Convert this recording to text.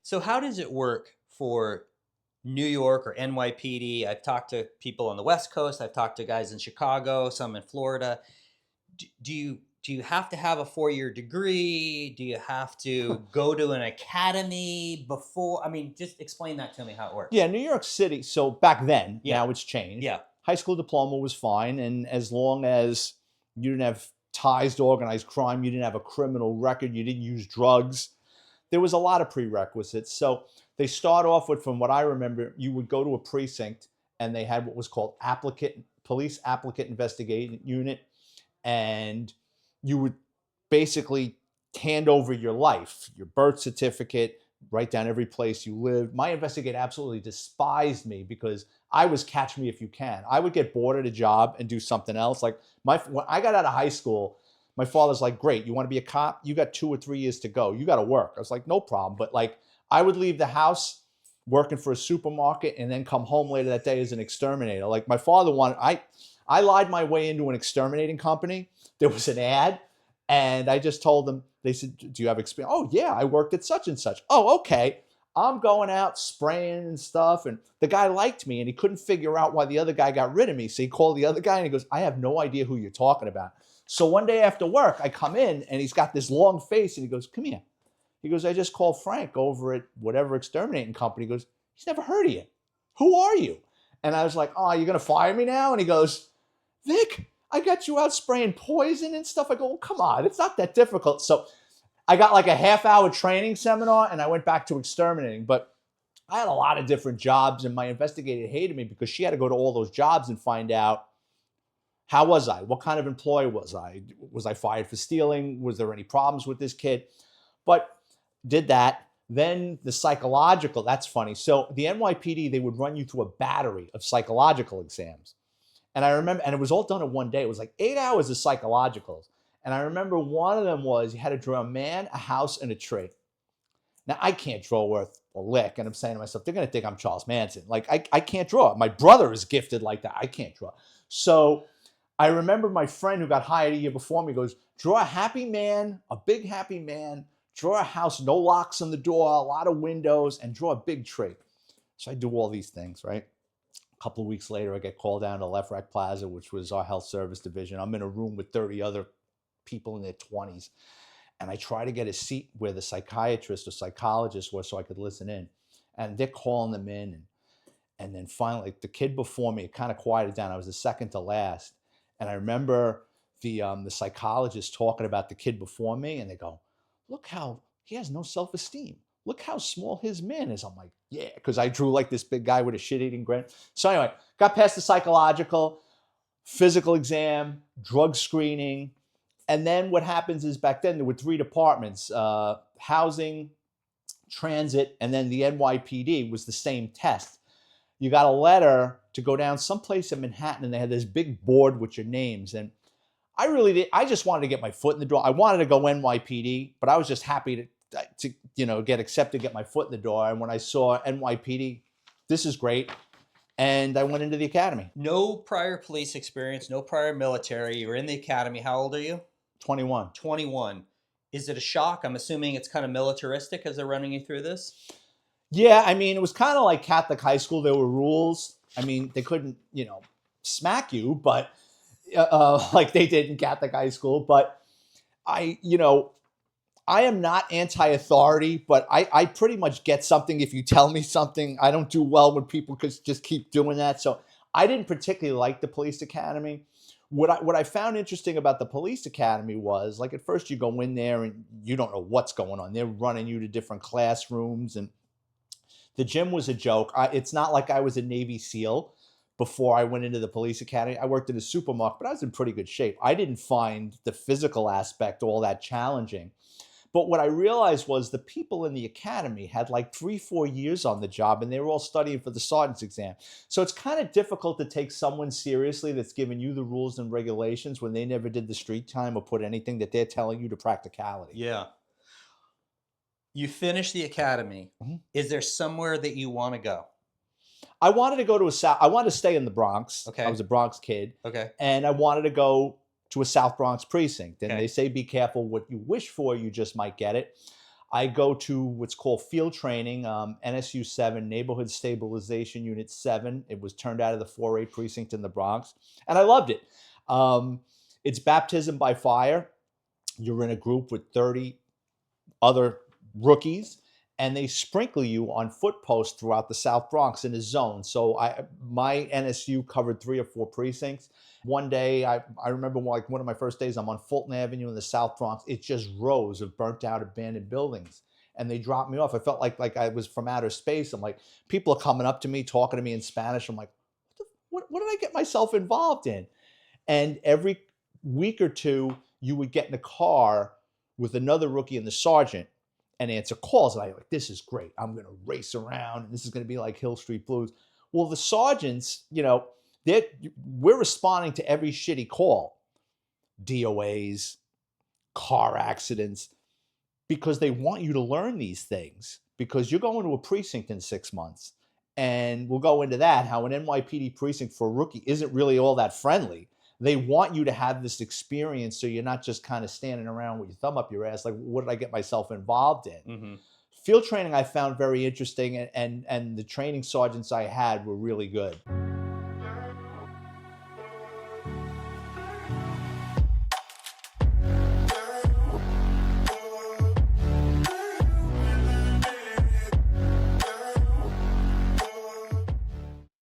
So how does it work for New York or NYPD? I've talked to people on the West Coast. I've talked to guys in Chicago, some in Florida. Do you have to have a 4-year degree? Do you have to go to an academy before? I mean, just explain that to me how it works. Yeah, New York City. So back then, Yeah, now it's changed. yeah. High school diploma was fine, and as long as you didn't have ties to organized crime, you didn't have a criminal record, you didn't use drugs, there was a lot of prerequisites. So they start off with, from what I remember, you would go to a precinct, and they had what was called police applicant investigation unit, and you would basically hand over your life, your birth certificate, write down every place you lived. My investigator absolutely despised me because I was catch me if you can. I would get bored at a job and do something else. Like when I got out of high school, my father's like, "Great, you want to be a cop? You got 2 or 3 years to go. You got to work." I was like, "No problem." But like, I would leave the house working for a supermarket and then come home later that day as an exterminator. Like my father wanted, I lied my way into an exterminating company. There was an ad, and I just told them, they said, "Do you have experience?" "Oh, yeah, I worked at such and such." "Oh, okay." I'm going out spraying and stuff. And the guy liked me and he couldn't figure out why the other guy got rid of me. So he called the other guy and he goes, "I have no idea who you're talking about." So one day after work, I come in and he's got this long face and he goes, "Come here." He goes, "I just called Frank over at whatever exterminating company." He goes, "He's never heard of you. Who are you?" And I was like, "Oh, you're going to fire me now?" And he goes, "Vic, I got you out spraying poison and stuff." I go, "Well, come on, it's not that difficult." So I got like a half-hour training seminar and I went back to exterminating. But I had a lot of different jobs, and my investigator hated me because she had to go to all those jobs and find out, how was I? What kind of employee was I? Was I fired for stealing? Was there any problems with this kid? But did that. Then the psychological, that's funny. So the NYPD, they would run you through a battery of psychological exams. And I remember, and it was all done in one day. It was like 8 hours of psychologicals. And I remember one of them was you had to draw a man, a house, and a tree. Now, I can't draw worth a lick. And I'm saying to myself, they're going to think I'm Charles Manson. Like, I can't draw. My brother is gifted like that. I can't draw. So I remember my friend who got hired a year before me goes, "Draw a happy man, a big happy man, draw a house, no locks on the door, a lot of windows, and draw a big tree." So I do all these things, right? A couple of weeks later, I get called down to Left Rec Plaza, which was our health service division. I'm in a room with 30 other people in their 20s. And I try to get a seat where the psychiatrist or psychologist was so I could listen in. And they're calling them in. And then finally, the kid before me, it kind of quieted down. I was the second to last. And I remember the psychologist talking about the kid before me. And they go, "Look how he has no self-esteem. Look how small his man is." I'm like, "Yeah," because I drew like this big guy with a shit-eating grin. So anyway, got past the psychological, physical exam, drug screening. And then what happens is, back then there were three departments, housing, transit, and then the NYPD was the same test. You got a letter to go down someplace in Manhattan, and they had this big board with your names. And I really did. I just wanted to get my foot in the door. I wanted to go NYPD, but I was just happy to get accepted, get my foot in the door. And when I saw NYPD, this is great. And I went into the academy. No prior police experience, no prior military. You're in the academy. How old are you? 21. 21. Is it a shock? I'm assuming it's kind of militaristic as they're running you through this. Yeah, I mean, it was kind of like Catholic high school. There were rules. I mean, they couldn't, smack you, but like they did in Catholic high school. But I, I am not anti-authority, but I pretty much get something if you tell me something. I don't do well when people could just keep doing that. So I didn't particularly like the police academy. What I found interesting about the police academy was, like, at first you go in there and you don't know what's going on. They're running you to different classrooms, and the gym was a joke. It's not like I was a Navy SEAL before I went into the police academy. I worked at a supermarket, but I was in pretty good shape. I didn't find the physical aspect all that challenging. But what I realized was the people in the academy had like 3, 4 years on the job, and they were all studying for the sergeant's exam. So it's kind of difficult to take someone seriously that's giving you the rules and regulations when they never did the street time or put anything that they're telling you to practicality. Yeah. You finish the academy. Mhm. Is there somewhere that you want to go? I wanted to go to I wanted to stay in the Bronx. I Okay. was a Bronx kid, Okay. and I wanted to go to a South Bronx precinct. And Okay. they say, be careful what you wish for, you just might get it. I go to what's called field training, NSU 7, Neighborhood Stabilization Unit 7. It was turned out of the 4A precinct in the Bronx, and I loved it. Um, it's baptism by fire. You're in a group with 30 other rookies, and they sprinkle you on foot posts throughout the South Bronx in a zone. So my NSU covered 3 or 4 precincts. One day, I remember like one of my first days, I'm on Fulton Avenue in the South Bronx. It's just rows of burnt out abandoned buildings. And they dropped me off. I felt like I was from outer space. I'm like, people are coming up to me, talking to me in Spanish. I'm like, what did I get myself involved in? And every week or two, you would get in a car with another rookie and the sergeant and answer calls. And I like, this is great. I'm going to race around, and this is going to be like Hill Street Blues. Well, the sergeants, we're responding to every shitty call, DOAs, car accidents, because they want you to learn these things, because you're going to a precinct in 6 months. And we'll go into that, how an NYPD precinct for a rookie isn't really all that friendly. They want you to have this experience so you're not just kind of standing around with your thumb up your ass, like, what did I get myself involved in? Mm-hmm. Field training I found very interesting, and the training sergeants I had were really good.